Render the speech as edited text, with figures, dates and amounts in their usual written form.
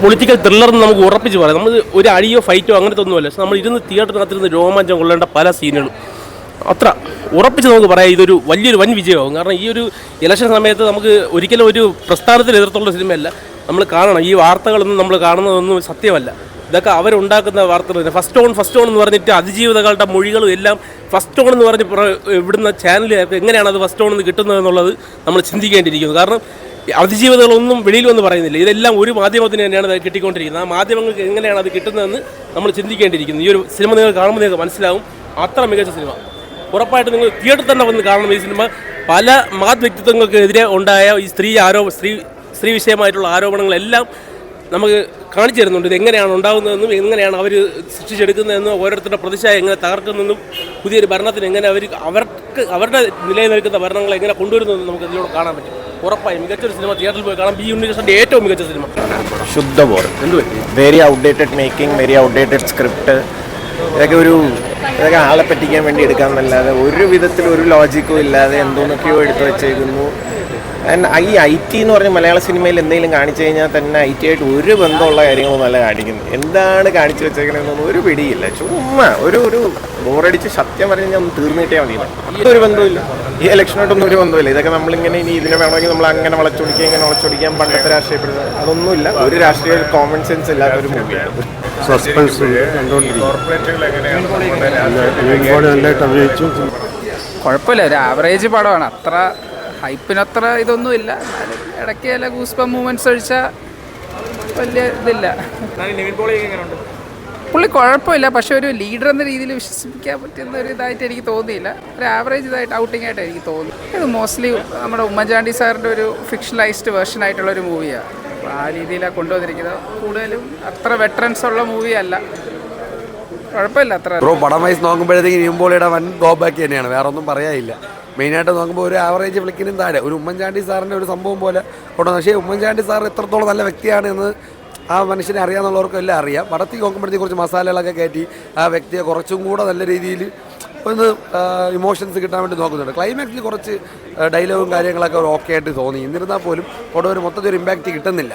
Political thriller എന്ന് നമുക്ക് ഉറപ്പിച്ച് പറയാം. നമ്മൾ ഒരു അടിയോ ഫൈറ്റോ അങ്ങനത്തെ ഒന്നുമല്ല. പക്ഷെ നമ്മൾ ഇരുന്ന് തിയേറ്ററിനകത്തിരുന്ന് രോമാഞ്ചം കൊള്ളേണ്ട പല സീനുകളും അത്ര ഉറപ്പിച്ച് നമുക്ക് പറയാം ഇതൊരു വലിയൊരു വൻ വിജയമാകും. കാരണം ഈ ഒരു ഇലക്ഷൻ സമയത്ത് നമുക്ക് ഒരിക്കലും ഒരു പ്രസ്ഥാനത്തിന് എതിർത്തുള്ള സിനിമയല്ല നമ്മൾ കാണണം. ഈ വാർത്തകളൊന്നും നമ്മൾ കാണുന്നതൊന്നും സത്യമല്ല. ഇതൊക്കെ അവരുണ്ടാക്കുന്ന വാർത്തകൾ. ഫസ്റ്റ് ഓൺ എന്ന് പറഞ്ഞിട്ട് അതിജീവിതകളുടെ മൊഴികളും എല്ലാം ഫസ്റ്റ് ഓൺ എന്ന് പറഞ്ഞ് ഇവിടുന്ന ചാനലുകാർക്ക് എങ്ങനെയാണ് അത് ഫസ്റ്റ് ഓൺ എന്ന് കിട്ടുന്നതെന്നുള്ളത് നമ്മൾ ചിന്തിക്കേണ്ടിയിരിക്കുന്നു. കാരണം അതിജീവിതകളൊന്നും വെളിയിൽ വന്ന് പറയുന്നില്ല. ഇതെല്ലാം ഒരു മാധ്യമത്തിന് തന്നെയാണ് അത് കിട്ടിക്കൊണ്ടിരിക്കുന്നത്. ആ മാധ്യമങ്ങൾക്ക് എങ്ങനെയാണ് അത് കിട്ടുന്നതെന്ന് നമ്മൾ ചിന്തിക്കേണ്ടിയിരിക്കുന്നു. ഈ ഒരു സിനിമ നിങ്ങൾ കാണുമ്പോൾ നിങ്ങൾക്ക് മനസ്സിലാവും അത്ര മികച്ച സിനിമ. ഉറപ്പായിട്ട് നിങ്ങൾ തിയേറ്ററിൽ തന്നെ വന്ന് കാണണം ഈ സിനിമ. പല മഹത് വ്യക്തിത്വങ്ങൾക്കെതിരെ ഉണ്ടായ ഈ സ്ത്രീ വിഷയമായിട്ടുള്ള ആരോപണങ്ങളെല്ലാം നമുക്ക് കാണിച്ചു തരുന്നുണ്ട്. ഇത് എങ്ങനെയാണ് ഉണ്ടാകുന്നതെന്നും എങ്ങനെയാണ് അവർ സൃഷ്ടിച്ചെടുക്കുന്നതെന്നും ഓരോരുത്തരുടെ പ്രതിച്ഛായ എങ്ങനെ തകർക്കുന്നതെന്നും പുതിയൊരു ഭരണത്തിന് എങ്ങനെ അവരുടെ നിലയിൽ നിൽക്കുന്ന ഭരണങ്ങൾ എങ്ങനെ കൊണ്ടുവരുന്നതെന്നും നമുക്ക് ഇതിലൂടെ കാണാൻ പറ്റും. ഉറപ്പായും മികച്ചൊരു സിനിമ തിയേറ്ററിൽ പോയി കാണാം. ബി യൂണിവേഴ്സിൻ്റെ ഏറ്റവും മികച്ച സിനിമ. ശുദ്ധ bore. Very outdated making, very outdated script. ഇതൊക്കെ ആളെ പറ്റിക്കാൻ വേണ്ടി എടുക്കാമെന്നല്ലാതെ ഒരു വിധത്തിൽ ഒരു ലോജിക്കും ഇല്ലാതെ എന്തോന്നൊക്കെയോ എടുത്തു വെച്ചേക്കുന്നു. ഈ IT എന്ന് പറഞ്ഞ മലയാള സിനിമയിൽ എന്തെങ്കിലും കാണിച്ചു കഴിഞ്ഞാൽ തന്നെ IT ആയിട്ട് ഒരു ബന്ധമുള്ള കാര്യങ്ങളും നല്ല കാണിക്കുന്നു. എന്താണ് കാണിച്ചു വെച്ചേക്കണമെന്നൊന്നും ഒരു പിടിയില്ല. ചുമ്മാ ഒരു ബോറടിച്ച് സത്യം പറഞ്ഞു കഴിഞ്ഞാൽ ഒന്ന് തീർന്നു കിട്ടിയാൽ മതി. ഒരു ബന്ധമില്ല ഈ ഇലക്ഷനായിട്ടൊന്നും ഒരു ബന്ധമില്ല. ഇതൊക്കെ നമ്മളിങ്ങനെ ഇനി ഇതിനെ വേണമെങ്കിൽ നമ്മൾ അങ്ങനെ വളച്ചൊടിക്കാൻ പണ്ടത്തെ രാഷ്ട്രീയപ്പെടുന്നത് അതൊന്നുമില്ല. ഒരു രാഷ്ട്രീയ കോമൺ സെൻസ് ഇല്ലാത്ത ഒരു മൂവിയാണ്. കുഴപ്പമില്ല, ഒരു ആവറേജ് പടമാണ്. അത്ര ഹൈപ്പിനത്ര ഇതൊന്നുമില്ല. എന്നാലും ഇടയ്ക്ക് ചില ഗൂസ്ബം മൂവ്മെൻറ്റ്സ് ഒഴിച്ചാൽ വലിയ ഇതില്ല. പുള്ളി കുഴപ്പമില്ല, പക്ഷെ ഒരു ലീഡർ എന്ന രീതിയിൽ വിശ്വസിപ്പിക്കാൻ പറ്റുന്ന ഒരു ഇതായിട്ട് എനിക്ക് തോന്നിയില്ല. ഒരു ആവറേജ് ഇതായിട്ട് ഔട്ടിംഗ് ആയിട്ട് എനിക്ക് തോന്നി. ഇത് മോസ്റ്റ്ലി നമ്മുടെ ഉമ്മൻചാണ്ടി സാറിൻ്റെ ഒരു ഫിക്ഷണലൈസ്ഡ് വേർഷൻ ആയിട്ടുള്ളൊരു മൂവിയാണ്. അപ്പോൾ ആ രീതിയിലാണ് കൊണ്ടുവന്നിരിക്കുന്നത്. കൂടുതലും അത്ര വെറ്ററൻസ് ഉള്ള മൂവിയല്ല. കുഴപ്പമില്ല അത്ര. പടം വൈസ് നോക്കുമ്പോഴത്തേക്ക് നിവിൻപോളിയുടെ വൻ ഗോ ബാക്ക് തന്നെയാണ്, വേറെ ഒന്നും പറയാനില്ല. മെയിനായിട്ട് നോക്കുമ്പോൾ ഒരു ആവറേജ് ഫ്ലിക്കിനും താഴെ ഒരു ഉമ്മൻചാണ്ടി സാറിൻ്റെ ഒരു സംഭവം പോലെ കൊണ്ടുവന്നു. പക്ഷേ ഉമ്മൻചാണ്ടി സാർ എത്രത്തോളം നല്ല വ്യക്തിയാണ് എന്ന് ആ മനുഷ്യനെ അറിയാമെന്നുള്ളവർക്കും എല്ലാം അറിയാം. പടത്തിൽ നോക്കുമ്പോഴത്തേക്ക് കുറച്ച് മസാലകളൊക്കെ കയറ്റി ആ വ്യക്തിയെ കുറച്ചും കൂടെ നല്ല രീതിയിൽ ഒന്ന് ഇമോഷൻസ് കിട്ടാൻ വേണ്ടി നോക്കുന്നുണ്ട്. ക്ലൈമാക്സിൽ കുറച്ച് ഡയലോഗും കാര്യങ്ങളൊക്കെ ഓക്കെ ആയിട്ട് തോന്നി. എന്നിരുന്നാൽ പോലും പടം ഒരു മൊത്തത്തിൽ ഒരു ഇമ്പാക്റ്റ് കിട്ടുന്നില്ല.